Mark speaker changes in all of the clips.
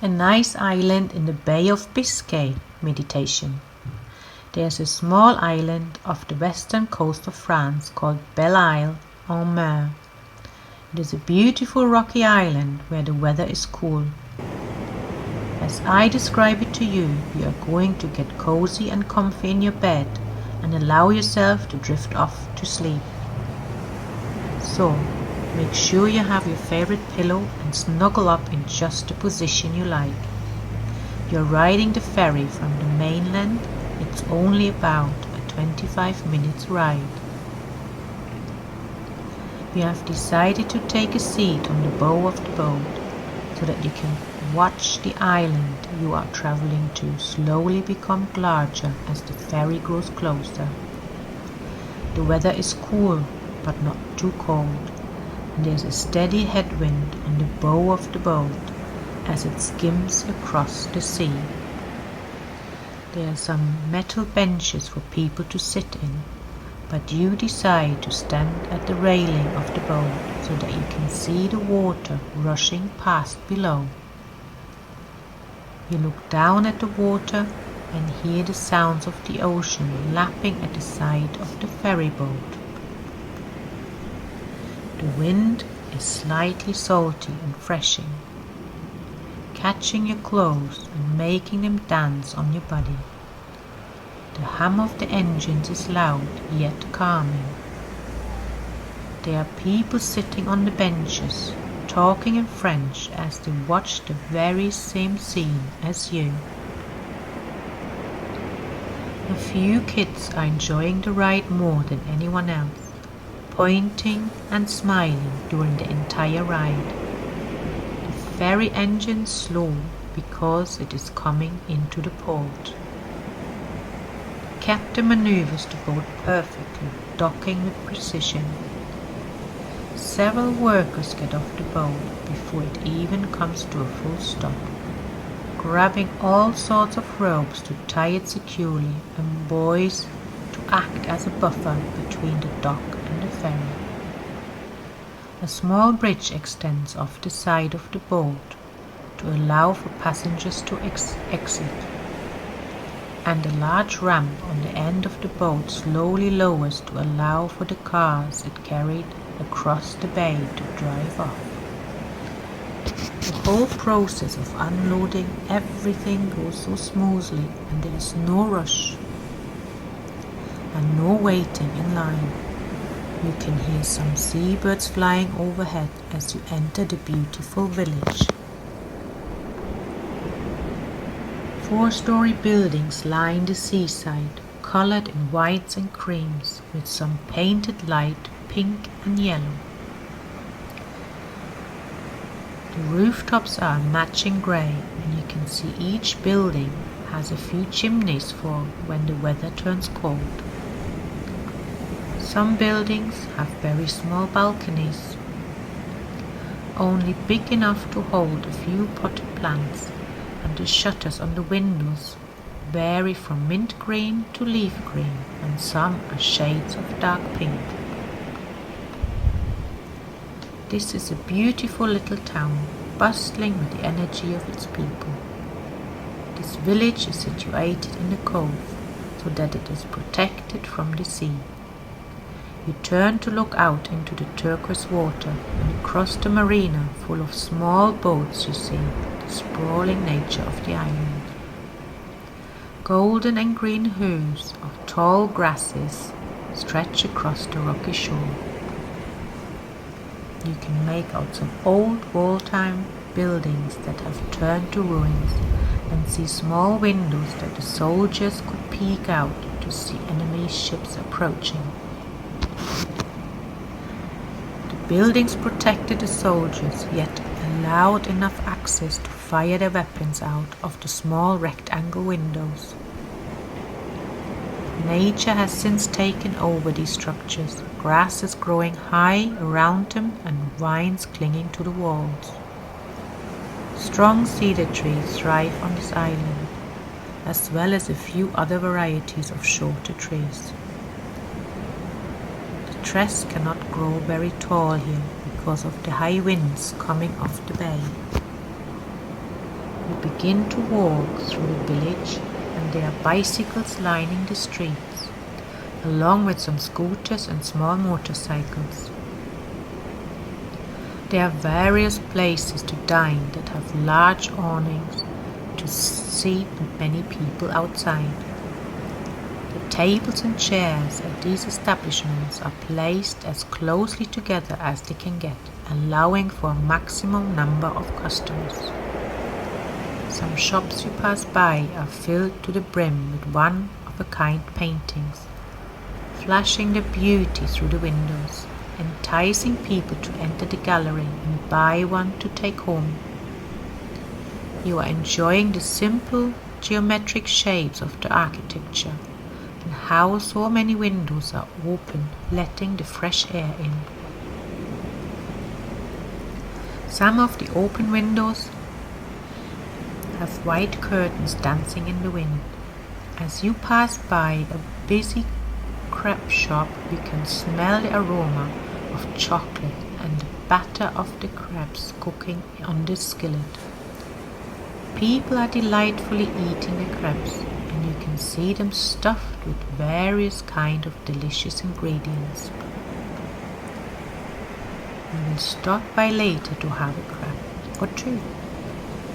Speaker 1: A nice island in the Bay of Biscay meditation. There's a small island off the western coast of France called Belle Isle en Mer. It is a beautiful rocky island where the weather is cool. As I describe it to you, you are going to get cozy and comfy in your bed and allow yourself to drift off to sleep. So, make sure you have your favorite pillow and snuggle up in just the position you like. You're riding the ferry from the mainland. It's only about a 25 minutes ride. You have decided to take a seat on the bow of the boat so that you can watch the island you are traveling to slowly become larger as the ferry grows closer. The weather is cool but not too cold, and there's a steady headwind on the bow of the boat as it skims across the sea. There are some metal benches for people to sit in, but you decide to stand at the railing of the boat so that you can see the water rushing past below. You look down at the water and hear the sounds of the ocean lapping at the side of the ferry boat. The wind is slightly salty and refreshing, catching your clothes and making them dance on your body. The hum of the engines is loud yet calming. There are people sitting on the benches, talking in French as they watch the very same scene as you. A few kids are enjoying the ride more than anyone else, pointing and smiling during the entire ride. The ferry engine slow because it is coming into the port. The captain maneuvers the boat perfectly, docking with precision. Several workers get off the boat before it even comes to a full stop, grabbing all sorts of ropes to tie it securely and buoys to act as a buffer between the dock and the ferry. A small bridge extends off the side of the boat to allow for passengers to exit, and a large ramp on the end of the boat slowly lowers to allow for the cars it carried across the bay to drive off. The whole process of unloading everything goes so smoothly, and there is no rush and no waiting in line. You can hear some seabirds flying overhead as you enter the beautiful village. 4-story buildings line the seaside, colored in whites and creams, with some painted light pink and yellow. The rooftops are matching grey, and you can see each building has a few chimneys for when the weather turns cold. Some buildings have very small balconies, only big enough to hold a few potted plants, and the shutters on the windows vary from mint green to leaf green, and some are shades of dark pink. This is a beautiful little town, bustling with the energy of its people. This village is situated in a cove, so that it is protected from the sea. You turn to look out into the turquoise water, and across the marina full of small boats you see the sprawling nature of the island. Golden and green hues of tall grasses stretch across the rocky shore. You can make out some old wall-time buildings that have turned to ruins, and see small windows that the soldiers could peek out to see enemy ships approaching. The buildings protected the soldiers, yet allowed enough access to fire their weapons out of the small rectangle windows. Nature has since taken over these structures. Grass is growing high around them and vines clinging to the walls. Strong cedar trees thrive on this island, as well as a few other varieties of shorter trees. The tress cannot grow very tall here because of the high winds coming off the bay. You begin to walk through the village, and there are bicycles lining the streets, along with some scooters and small motorcycles. There are various places to dine that have large awnings to seat many people outside. The tables and chairs at these establishments are placed as closely together as they can get, allowing for a maximum number of customers. Some shops you pass by are filled to the brim with one-of-a-kind paintings, flashing their beauty through the windows, enticing people to enter the gallery and buy one to take home. You are enjoying the simple geometric shapes of the architecture and how so many windows are open, letting the fresh air in. Some of the open windows have white curtains dancing in the wind. As you pass by a busy crepe shop, you can smell the aroma of chocolate and the batter of the crepes cooking on the skillet. People are delightfully eating the crepes, and you can see them stuffed with various kinds of delicious ingredients. You will stop by later to have a crepe or two,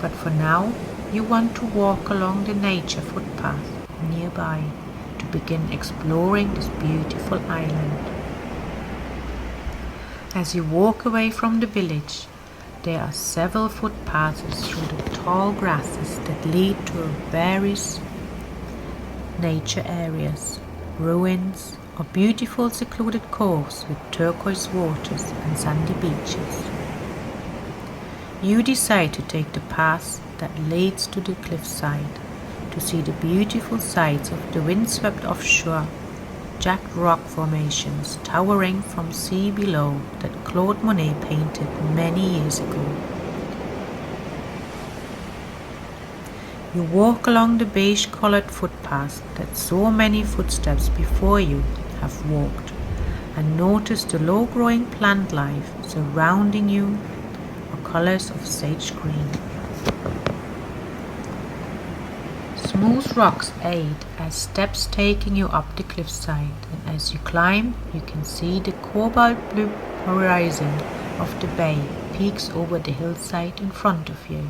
Speaker 1: but for now you want to walk along the nature footpath nearby to begin exploring this beautiful island. As you walk away from the village, there are several footpaths through the tall grasses that lead to various nature areas, ruins, or beautiful secluded coves with turquoise waters and sandy beaches. You decide to take the path that leads to the cliffside to see the beautiful sights of the windswept offshore jagged rock formations towering from sea below that Claude Monet painted many years ago. You walk along the beige-colored footpath that so many footsteps before you have walked, and notice the low-growing plant life surrounding you, or colors of sage green. Smooth rocks aid as steps taking you up the cliffside, and as you climb, you can see the cobalt blue horizon of the bay peaks over the hillside in front of you.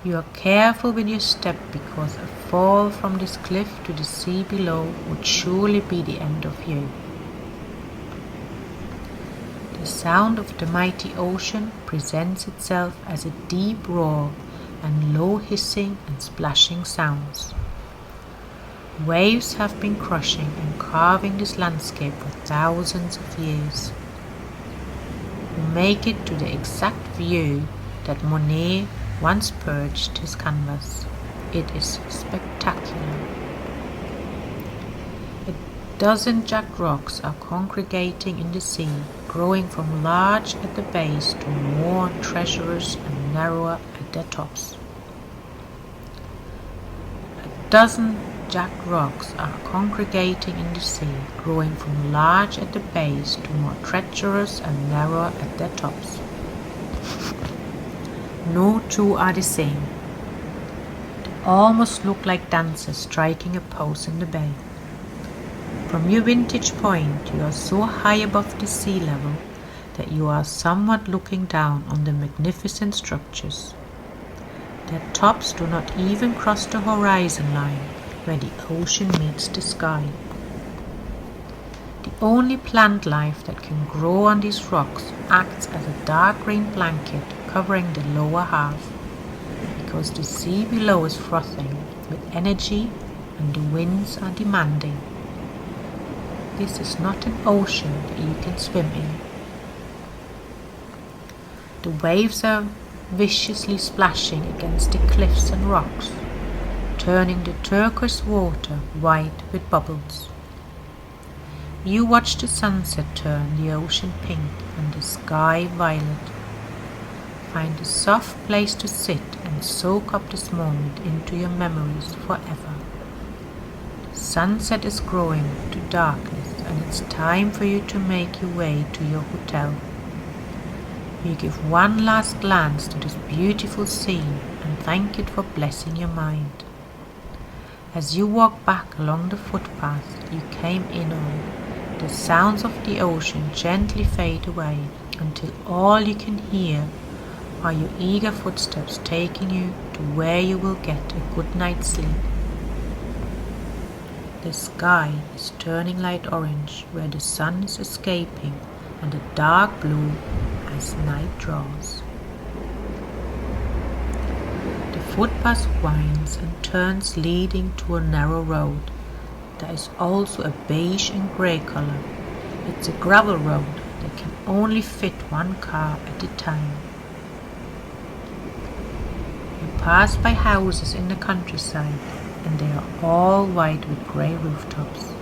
Speaker 1: You are careful with your step because a fall from this cliff to the sea below would surely be the end of you. The sound of the mighty ocean presents itself as a deep roar and low hissing and splashing sounds. Waves have been crushing and carving this landscape for thousands of years. You make it to the exact view that Monet once purged his canvas. It is spectacular. A dozen jagged rocks are congregating in the sea, growing from large at the base to more treacherous and narrower at their tops. A dozen jagged rocks are congregating in the sea, growing from large at the base to more treacherous and narrower at their tops. No two are the same. They almost look like dancers striking a pose in the bay. From your vantage point, you are so high above the sea level that you are somewhat looking down on the magnificent structures. Their tops do not even cross the horizon line where the ocean meets the sky. The only plant life that can grow on these rocks acts as a dark green blanket covering the lower half, because the sea below is frothing with energy and the winds are demanding. This is not an ocean that you can swim in. The waves are viciously splashing against the cliffs and rocks, turning the turquoise water white with bubbles. You watch the sunset turn the ocean pink and the sky violet. Find a soft place to sit and soak up this moment into your memories forever. The sunset is growing to darkness, and it's time for you to make your way to your hotel. You give one last glance to this beautiful scene and thank it for blessing your mind. As you walk back along the footpath you came in on, the sounds of the ocean gently fade away until all you can hear are your eager footsteps taking you to where you will get a good night's sleep. The sky is turning light orange where the sun is escaping, and a dark blue as night draws. The footpath winds and turns leading to a narrow road that is also a beige and grey color. It's a gravel road that can only fit one car at a time. You pass by houses in the countryside, and they are all white with grey rooftops.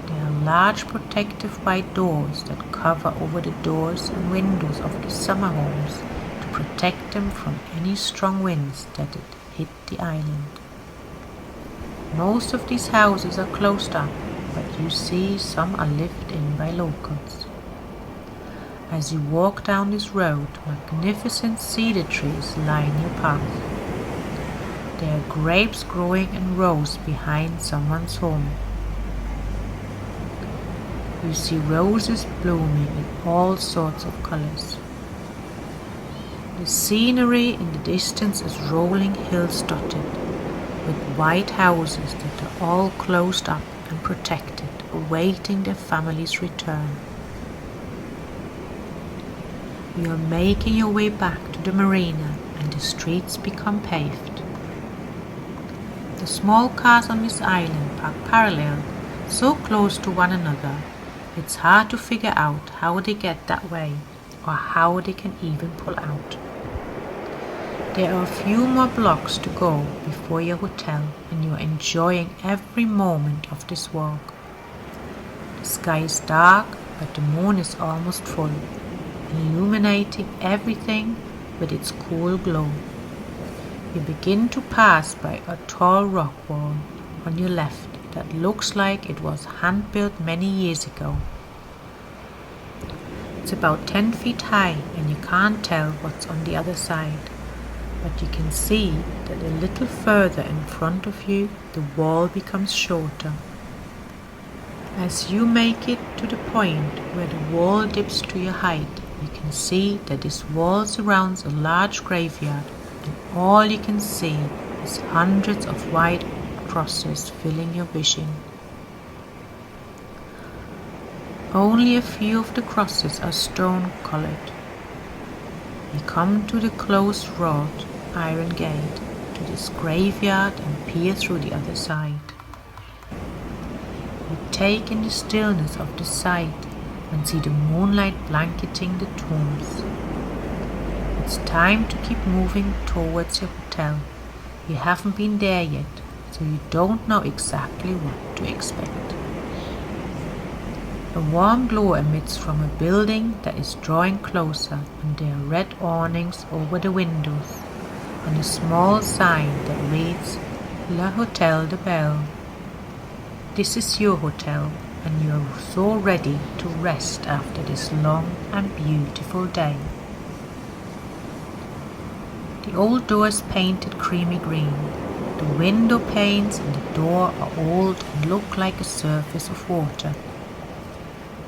Speaker 1: There are large protective white doors that cover over the doors and windows of the summer homes to protect them from any strong winds that hit the island. Most of these houses are closed up, but you see some are lived in by locals. As you walk down this road, magnificent cedar trees line your path. There are grapes growing in rows behind someone's home. You see roses blooming in all sorts of colors. The scenery in the distance is rolling hills dotted with white houses that are all closed up and protected, awaiting their family's return. You are making your way back to the marina and the streets become paved. The small cars on this island park parallel, so close to one another, it's hard to figure out how they get that way or how they can even pull out. There are a few more blocks to go before your hotel, and you are enjoying every moment of this walk. The sky is dark, but the moon is almost full, illuminating everything with its cool glow. You begin to pass by a tall rock wall on your left that looks like it was hand-built many years ago. It's about 10 feet high and you can't tell what's on the other side, but you can see that a little further in front of you the wall becomes shorter. As you make it to the point where the wall dips to your height, you can see that this wall surrounds a large graveyard, and all you can see is hundreds of white crosses filling your vision. Only a few of the crosses are stone-colored. You come to the closed wrought iron gate to this graveyard and peer through the other side. You take in the stillness of the sight and see the moonlight blanketing the tombs. It's time to keep moving towards your hotel. You haven't been there yet, so you don't know exactly what to expect. A warm glow emits from a building that is drawing closer, and there are red awnings over the windows and a small sign that reads Le Hotel de Belle. This is your hotel, and you are so ready to rest after this long and beautiful day. The old door is painted creamy green. The window panes and the door are old and look like a surface of water.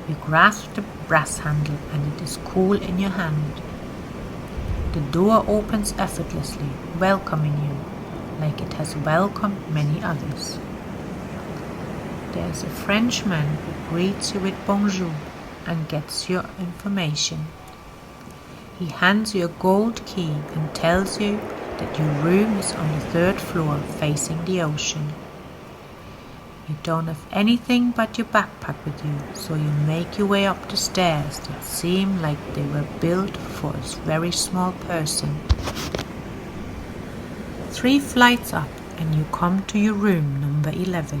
Speaker 1: You grasp the brass handle and it is cool in your hand. The door opens effortlessly, welcoming you, like it has welcomed many others. There is a Frenchman who greets you with bonjour and gets your information. He hands you a gold key and tells you that your room is on the 3rd floor facing the ocean. You don't have anything but your backpack with you, so you make your way up the stairs that seem like they were built for a very small person. 3 flights up and you come to your room number 11.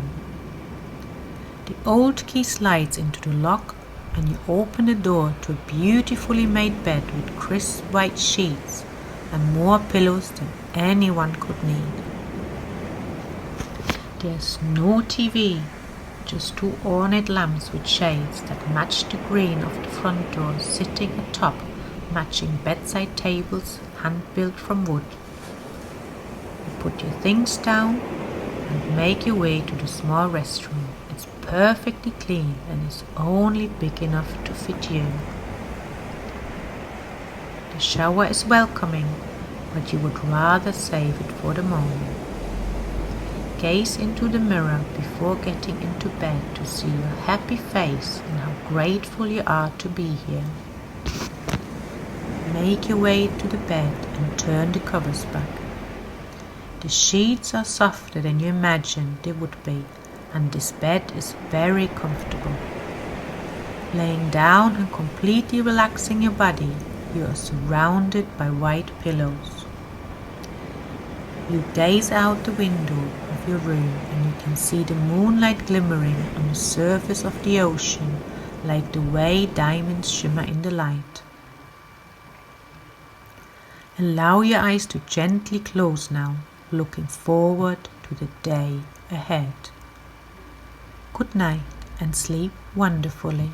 Speaker 1: The old key slides into the lock and you open the door to a beautifully made bed with crisp white sheets and more pillows than anyone could need. There's no TV, just 2 ornate lamps with shades that match the green of the front door sitting atop matching bedside tables hand-built from wood. Put your things down and make your way to the small restroom. It's perfectly clean and is only big enough to fit you. The shower is welcoming, but you would rather save it for the morning. Gaze into the mirror before getting into bed to see your happy face and how grateful you are to be here. Make your way to the bed and turn the covers back. The sheets are softer than you imagined they would be, and this bed is very comfortable. Laying down and completely relaxing your body, you are surrounded by white pillows. You gaze out the window of your room and you can see the moonlight glimmering on the surface of the ocean like the way diamonds shimmer in the light. Allow your eyes to gently close now, looking forward to the day ahead. Good night and sleep wonderfully.